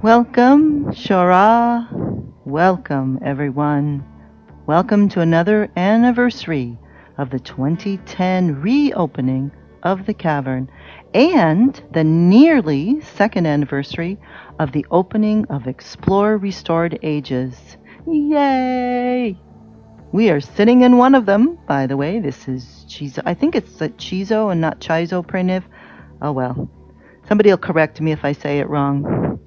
Welcome, Shara. Welcome, everyone. Welcome to another anniversary of the 2010 reopening of the cavern and the nearly second anniversary of the opening of Explore Restored Ages. Yay! We are sitting in one of them, by the way. This is Chizo. I think it's Chizo and not Chizo Praniv. Oh well. Somebody will correct me if I say it wrong.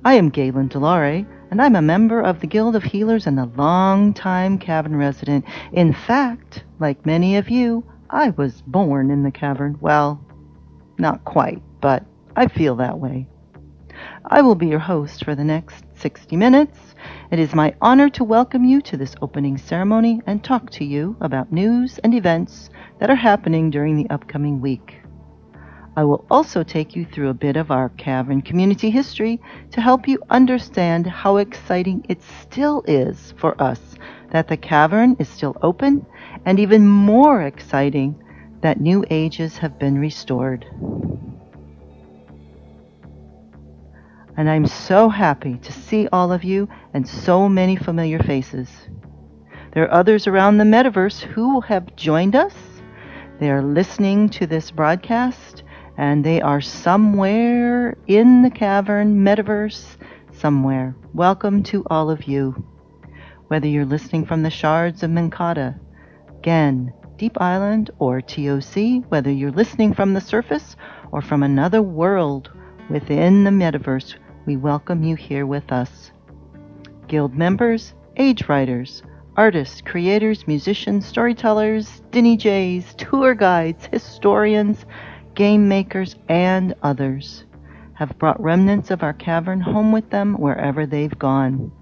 I am Ghaelen Delare, and I'm a member of the Guild of Healers and a long-time cavern resident. In fact, like many of you, I was born in the cavern. Well, not quite, but I feel that way. I will be your host for the next 60 minutes. It is my honor to welcome you to this opening ceremony and talk to you about news and events that are happening during the upcoming week. I will also take you through a bit of our cavern community history to help you understand how exciting it still is for us that the cavern is still open, and even more exciting that new ages have been restored. And I'm so happy to see all of you and so many familiar faces. There are others around the metaverse who have joined us. They are listening to this broadcast, and they are somewhere in the cavern metaverse somewhere. Welcome to all of you. Whether you're listening from the shards of Menkata, Gen, Deep Island, or TOC, whether you're listening from the surface or from another world within the metaverse, we welcome you here with us. Guild members, age writers, artists, creators, musicians, storytellers, Dinny Jays, tour guides, historians, game makers, and others have brought remnants of our cavern home with them wherever they've gone.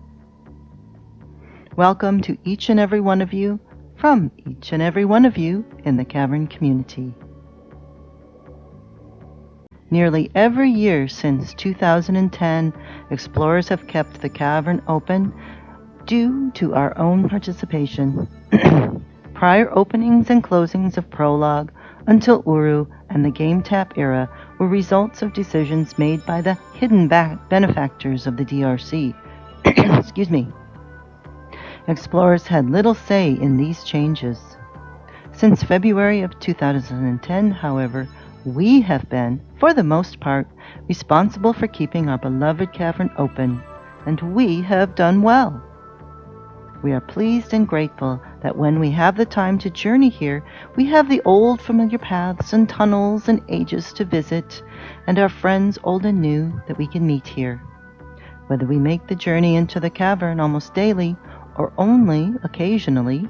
Welcome to each and every one of you, from each and every one of you in the cavern community. Nearly every year since 2010, explorers have kept the cavern open due to our own participation. Prior openings and closings of Prologue until Uru and the Game Tap era were results of decisions made by the hidden benefactors of the DRC. Excuse me. Explorers had little say in these changes. Since February of 2010, however, we have been, for the most part, responsible for keeping our beloved cavern open, and we have done well. We are pleased and grateful that when we have the time to journey here, we have the old familiar paths and tunnels and ages to visit, and our friends old and new that we can meet here. Whether we make the journey into the cavern almost daily or only occasionally,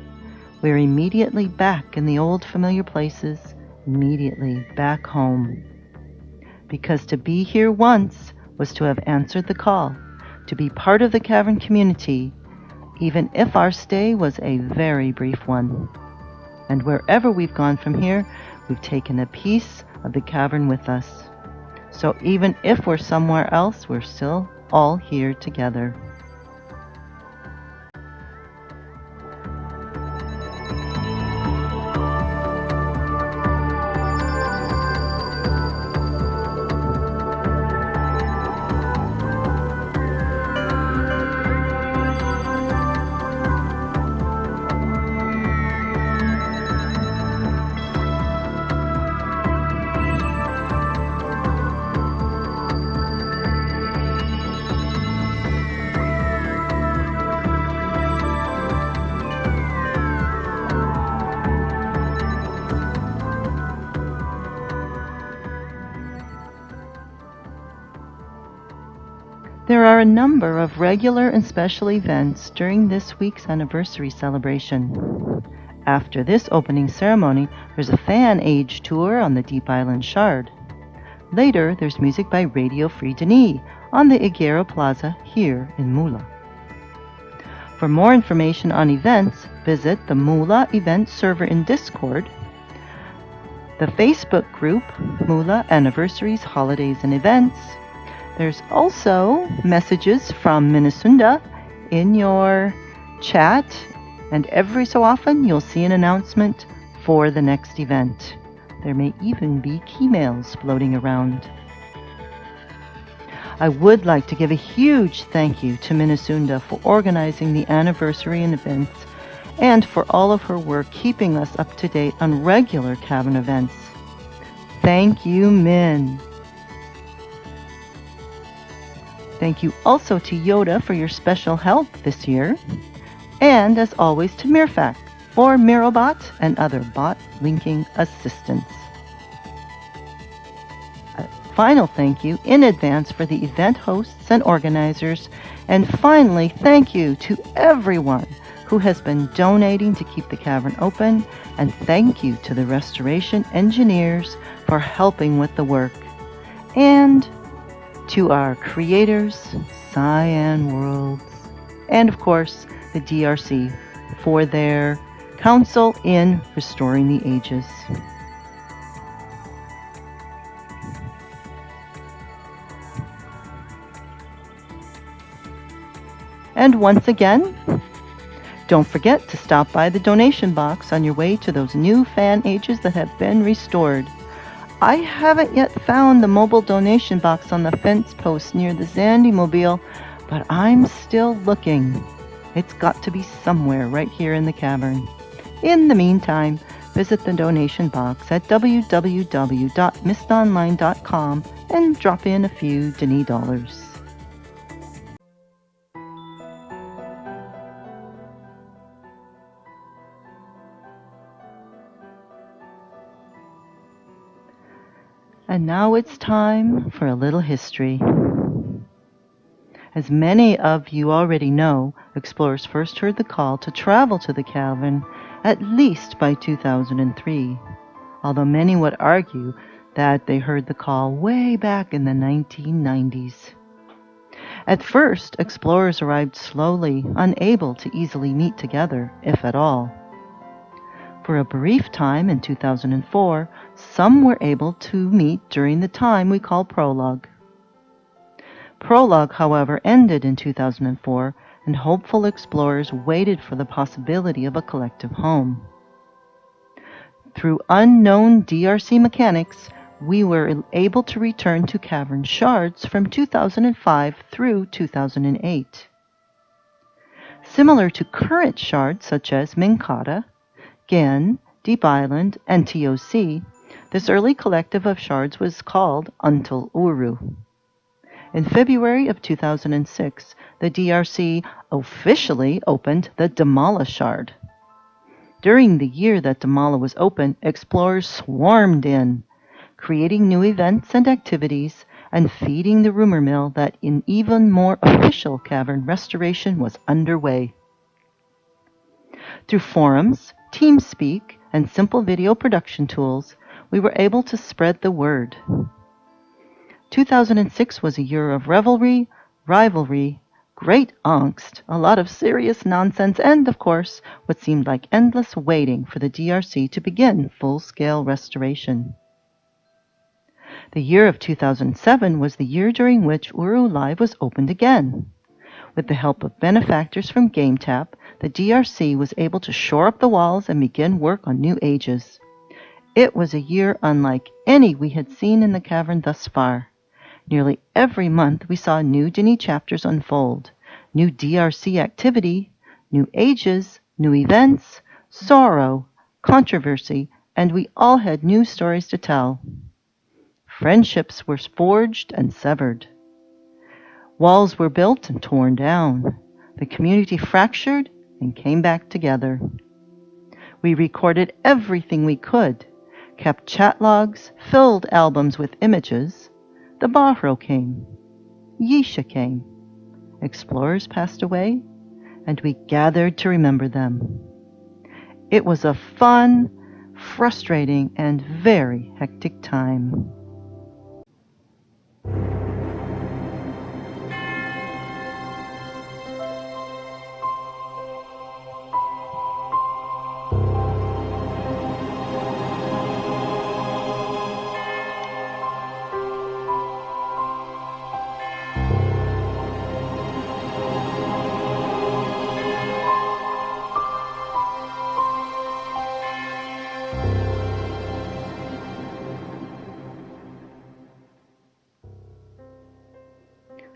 we're immediately back in the old familiar places, immediately back home. Because to be here once was to have answered the call, to be part of the cavern community, even if our stay was a very brief one. And wherever we've gone from here, we've taken a piece of the cavern with us. So even if we're somewhere else, we're still all here together. There are a number of regular and special events during this week's anniversary celebration. After this opening ceremony, there's a fan age tour on the Deep Island Shard. Later, there's music by Radio Free Denis on the Higuera Plaza here in MOULa. For more information on events, visit the MOULa event server in Discord, the Facebook group MOULa Anniversaries, Holidays and Events. There's also messages from Minnesunda in your chat, and every so often you'll see an announcement for the next event. There may even be keymails floating around. I would like to give a huge thank you to Minnesunda for organizing the anniversary and events and for all of her work keeping us up to date on regular Cavern events. Thank you, Min. Thank you also to Yoda for your special help this year. And as always to Mirfac for Mirobot and other bot linking assistance. A final thank you in advance for the event hosts and organizers. And finally, thank you to everyone who has been donating to keep the cavern open. And thank you to the restoration engineers for helping with the work. And to our creators, Cyan Worlds, and of course, the DRC for their counsel in restoring the ages. And once again, don't forget to stop by the donation box on your way to those new fan ages that have been restored. I haven't yet found the mobile donation box on the fence post near the Zandymobile, but I'm still looking. It's got to be somewhere right here in the cavern. In the meantime, visit the donation box at www.mistonline.com and drop in a few Denny dollars. And now it's time for a little history. As many of you already know, explorers first heard the call to travel to the cavern at least by 2003, although many would argue that they heard the call way back in the 1990s. At first, explorers arrived slowly, unable to easily meet together, if at all. For a brief time in 2004, some were able to meet during the time we call prologue. Prologue, however, ended in 2004, and hopeful explorers waited for the possibility of a collective home. Through unknown DRC mechanics, we were able to return to cavern shards from 2005 through 2008. Similar to current shards such as Minkata, Ghaelen, Deep Island, and TOC, this early collective of shards was called Until Uru. In February of 2006, the DRC officially opened the Damala Shard. During the year that Damala was open, explorers swarmed in, creating new events and activities and feeding the rumor mill that an even more official cavern restoration was underway. Through forums, TeamSpeak, and simple video production tools, we were able to spread the word. 2006 was a year of revelry, rivalry, great angst, a lot of serious nonsense, and, of course, what seemed like endless waiting for the DRC to begin full-scale restoration. The year of 2007 was the year during which Uru Live was opened again. With the help of benefactors from GameTap, the DRC was able to shore up the walls and begin work on new ages. It was a year unlike any we had seen in the cavern thus far. Nearly every month we saw new Denny chapters unfold, new DRC activity, new ages, new events, sorrow, controversy, and we all had new stories to tell. Friendships were forged and severed. Walls were built and torn down. The community fractured and came back together. We recorded everything we could, kept chat logs, filled albums with images. The Bahro came. Yisha came. Explorers passed away, and we gathered to remember them. It was a fun, frustrating, and very hectic time.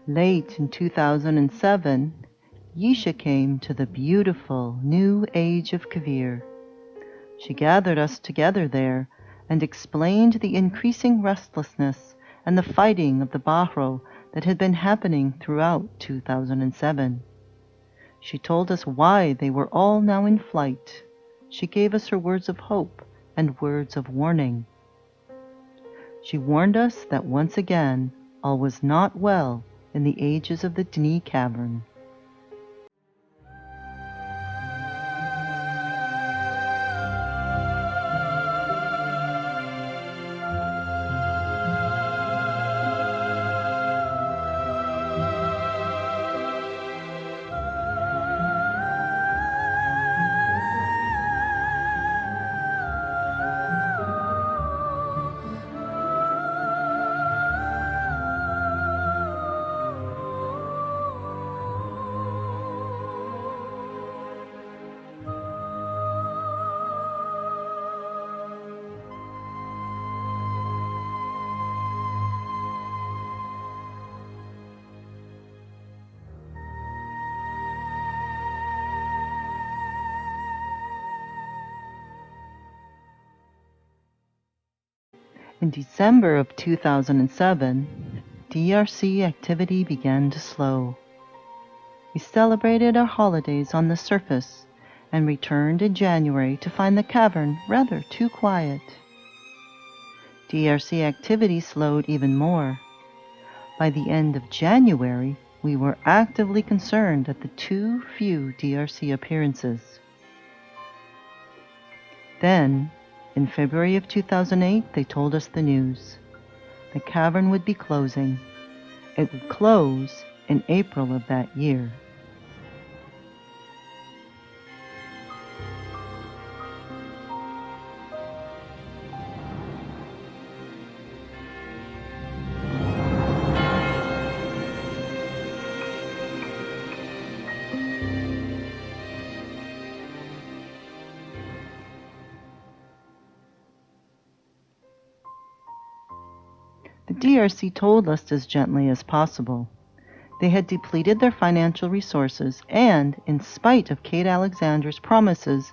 Late in 2007, Yisha came to the beautiful new age of Kavir. She gathered us together there and explained the increasing restlessness and the fighting of the Bahro that had been happening throughout 2007. She told us why they were all now in flight. She gave us her words of hope and words of warning. She warned us that once again all was not well in the ages of the Dni Cavern. In December of 2007, DRC activity began to slow. We celebrated our holidays on the surface and returned in January to find the cavern rather too quiet. DRC activity slowed even more. By the end of January, we were actively concerned at the too few DRC appearances. Then, in February of 2008, they told us the news. The cavern would be closing. It would close in April of that year. The DRC told us as gently as possible. They had depleted their financial resources and, in spite of Kate Alexander's promises,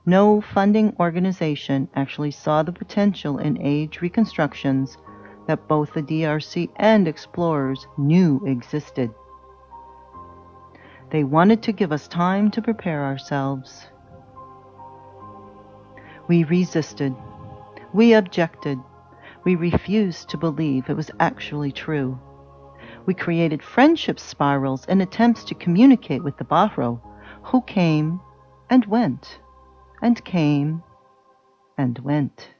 no funding organization actually saw the potential in age reconstructions that both the DRC and explorers knew existed. They wanted to give us time to prepare ourselves. We resisted. We objected. We refused to believe it was actually true. We created friendship spirals in attempts to communicate with the Bahro, who came and went, and came and went.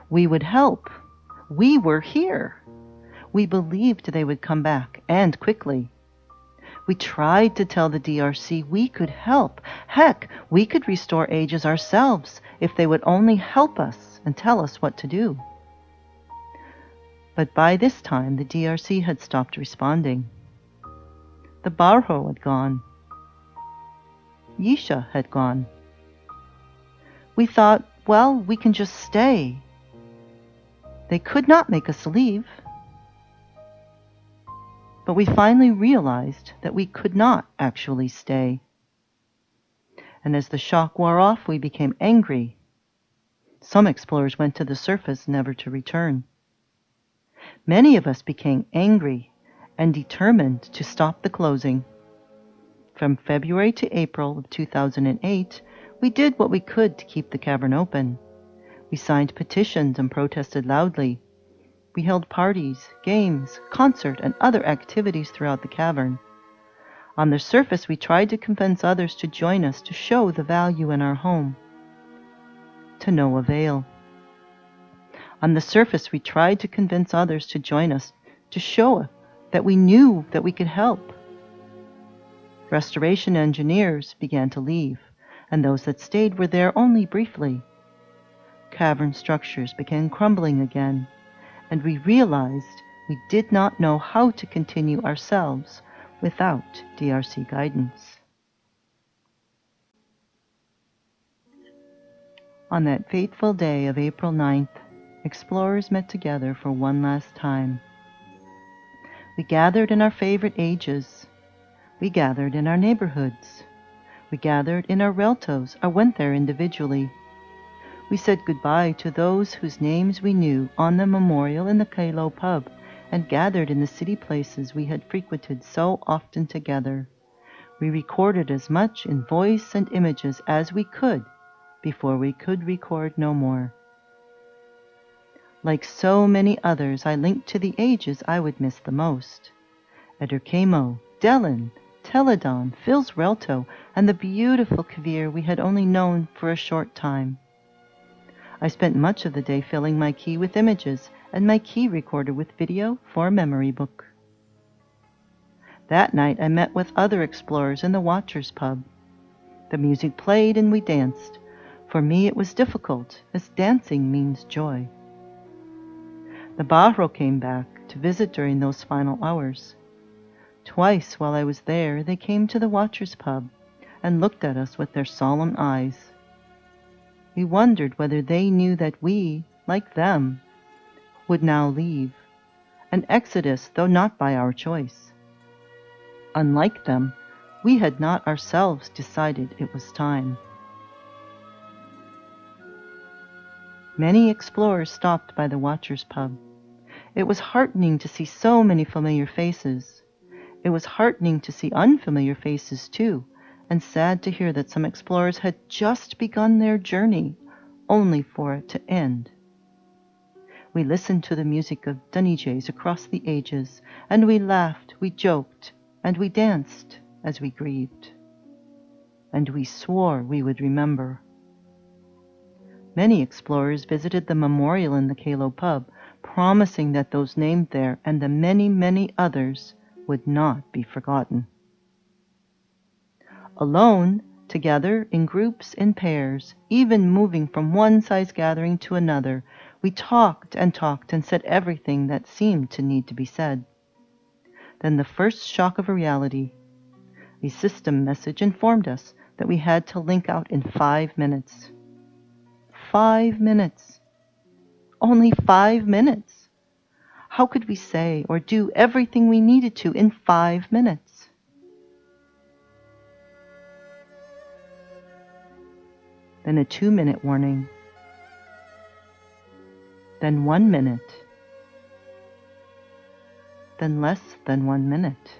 We would help. We were here. We believed they would come back, and quickly. We tried to tell the DRC we could help. Heck, we could restore ages ourselves if they would only help us and tell us what to do. But by this time, the DRC had stopped responding. The Bahro had gone. Yisha had gone. We thought, well, we can just stay. They could not make us leave. But we finally realized that we could not actually stay. And as the shock wore off, we became angry. Some explorers went to the surface, never to return. Many of us became angry and determined to stop the closing. From February to April of 2008, we did what we could to keep the cavern open. We signed petitions and protested loudly. We held parties, games, concert, and other activities throughout the cavern. On the surface, we tried to convince others to join us to show the value in our home. To no avail. On the surface, we tried to convince others to join us, to show that we knew that we could help. Restoration engineers began to leave, and those that stayed were there only briefly. Cavern structures began crumbling again, and we realized we did not know how to continue ourselves without DRC guidance. On that fateful day of April 9th, explorers met together for one last time. We gathered in our favorite ages. We gathered in our neighborhoods. We gathered in our reltos or went there individually. We said goodbye to those whose names we knew on the memorial in the Ghaelen pub and gathered in the city places we had frequented so often together. We recorded as much in voice and images as we could before we could record no more. Like so many others, I linked to the ages I would miss the most. Ederkemo, Ghaelen, Teledon, Phil's Relto, and the beautiful Kavir we had only known for a short time. I spent much of the day filling my key with images and my key recorder with video for a memory book. That night I met with other explorers in the Watchers pub. The music played and we danced. For me it was difficult, as dancing means joy. The Bahro came back to visit during those final hours. Twice while I was there, they came to the Watchers pub and looked at us with their solemn eyes. We wondered whether they knew that we, like them, would now leave, an exodus though not by our choice. Unlike them, we had not ourselves decided it was time. Many explorers stopped by the Watchers pub. It was heartening to see so many familiar faces. It was heartening to see unfamiliar faces too, and sad to hear that some explorers had just begun their journey, only for it to end. We listened to the music of Dunijs across the ages, and we laughed, we joked, and we danced as we grieved. And we swore we would remember. Many explorers visited the memorial in the Ghaelen pub, promising that those named there and the many, many others would not be forgotten. Alone, together, in groups, in pairs, even moving from one size gathering to another, we talked and said everything that seemed to need to be said. Then the first shock of reality. A system message informed us that we had to link out in 5 minutes. 5 minutes. Only 5 minutes. How could we say or do everything we needed to in 5 minutes? Then a 2-minute warning. Then 1 minute. Then less than 1 minute.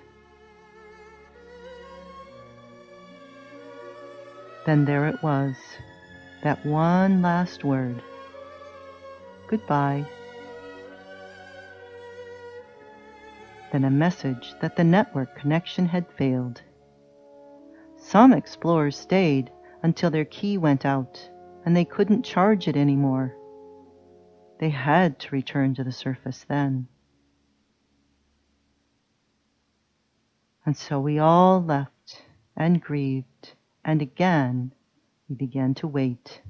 Then there it was, that one last word. Goodbye. Then a message that the network connection had failed. Some explorers stayed until their key went out and they couldn't charge it anymore. They had to return to the surface then. And so we all left and grieved, and again we began to wait.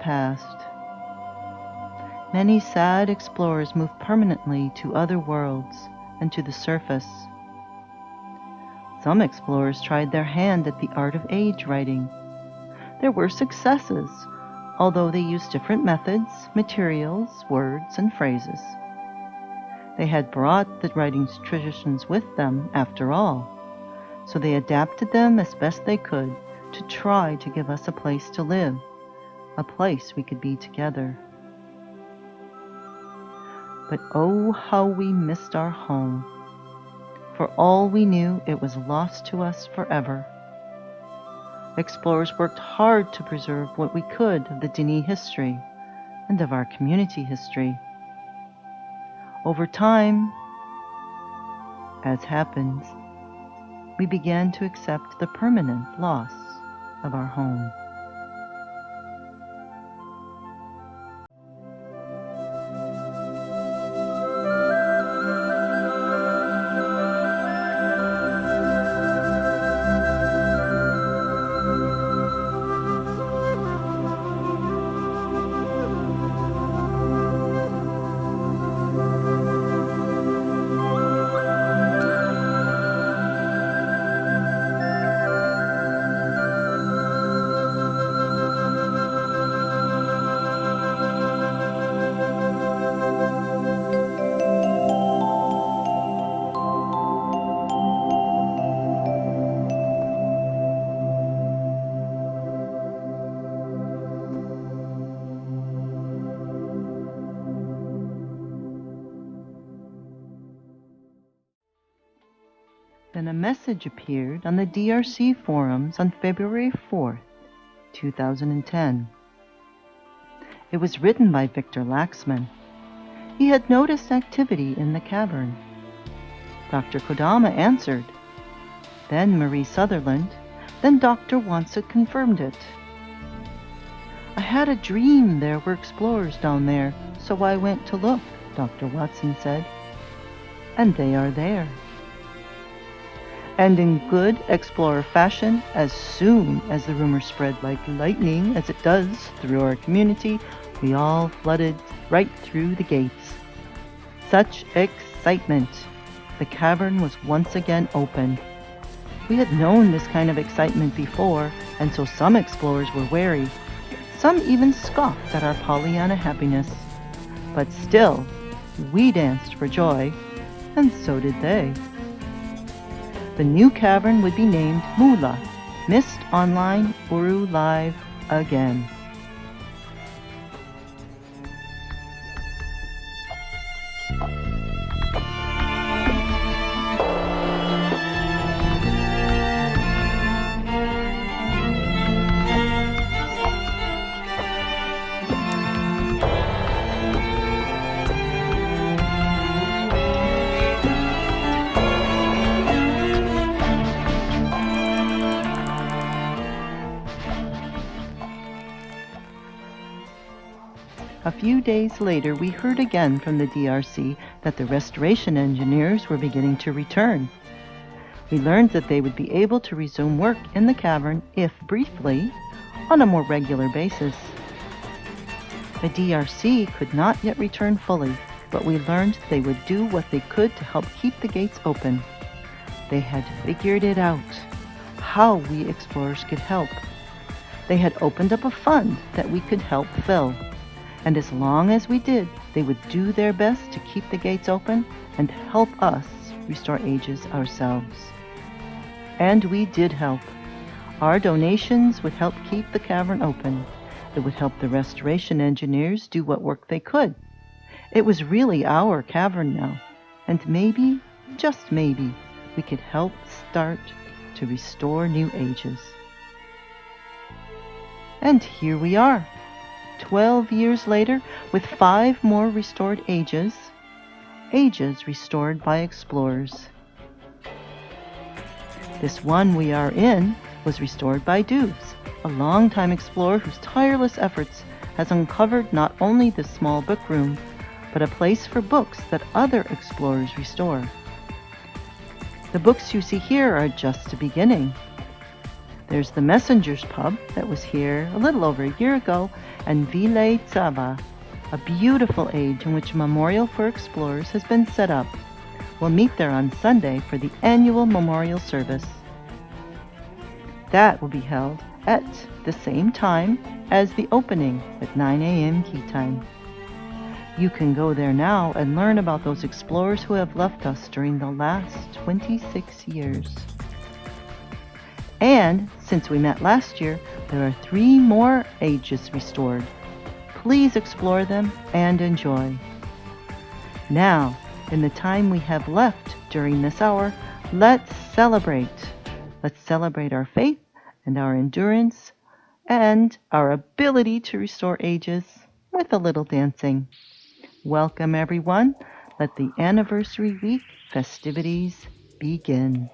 Passed. Many sad explorers moved permanently to other worlds and to the surface. Some explorers tried their hand at the art of age writing. There were successes, although they used different methods, materials, words, and phrases. They had brought the writing traditions with them, after all, so they adapted them as best they could to try to give us a place to live, a place we could be together. But oh, how we missed our home. For all we knew, it was lost to us forever. Explorers worked hard to preserve what we could of the Dini history and of our community history. Over time, as happens, we began to accept the permanent loss of our home. Then a message appeared on the DRC forums on February 4th, 2010. It was written by Victor Laxman. He had noticed activity in the cavern. Dr. Kodama answered. Then Marie Sutherland. Then Dr. Wansett confirmed it. I had a dream there were explorers down there, so I went to look, Dr. Watson said. And they are there. And in good explorer fashion, as soon as the rumor spread like lightning, as it does through our community, we all flooded right through the gates. Such excitement! The cavern was once again open. We had known this kind of excitement before, and so some explorers were wary. Some even scoffed at our Pollyanna happiness. But still, we danced for joy, and so did they. The new cavern would be named MOULa, Mist Online Uru Live again. A few days later, we heard again from the DRC that the restoration engineers were beginning to return. We learned that they would be able to resume work in the cavern, if briefly, on a more regular basis. The DRC could not yet return fully, but we learned they would do what they could to help keep the gates open. They had figured it out, how we explorers could help. They had opened up a fund that we could help fill. And as long as we did, they would do their best to keep the gates open and help us restore Aegis ourselves. And we did help. Our donations would help keep the cavern open. It would help the restoration engineers do what work they could. It was really our cavern now, and maybe, just maybe, we could help start to restore new Aegis. And here we are. 12 years later, with 5 more restored Aegis restored by explorers. This one we are in was restored by Dubs, a longtime explorer whose tireless efforts has uncovered not only this small book room, but a place for books that other explorers restore. The books you see here are just a beginning. There's the Messenger's Pub that was here a little over a year ago, and Ville Tsava, a beautiful age in which a memorial for explorers has been set up. We'll meet there on Sunday for the annual memorial service. That will be held at the same time as the opening at 9 a.m. key time. You can go there now and learn about those explorers who have left us during the last 26 years. And since we met last year, there are 3 more Aegis restored. Please explore them and enjoy. Now, in the time we have left during this hour, let's celebrate. Let's celebrate our faith and our endurance and our ability to restore Aegis with a little dancing. Welcome, everyone. Let the anniversary week festivities begin.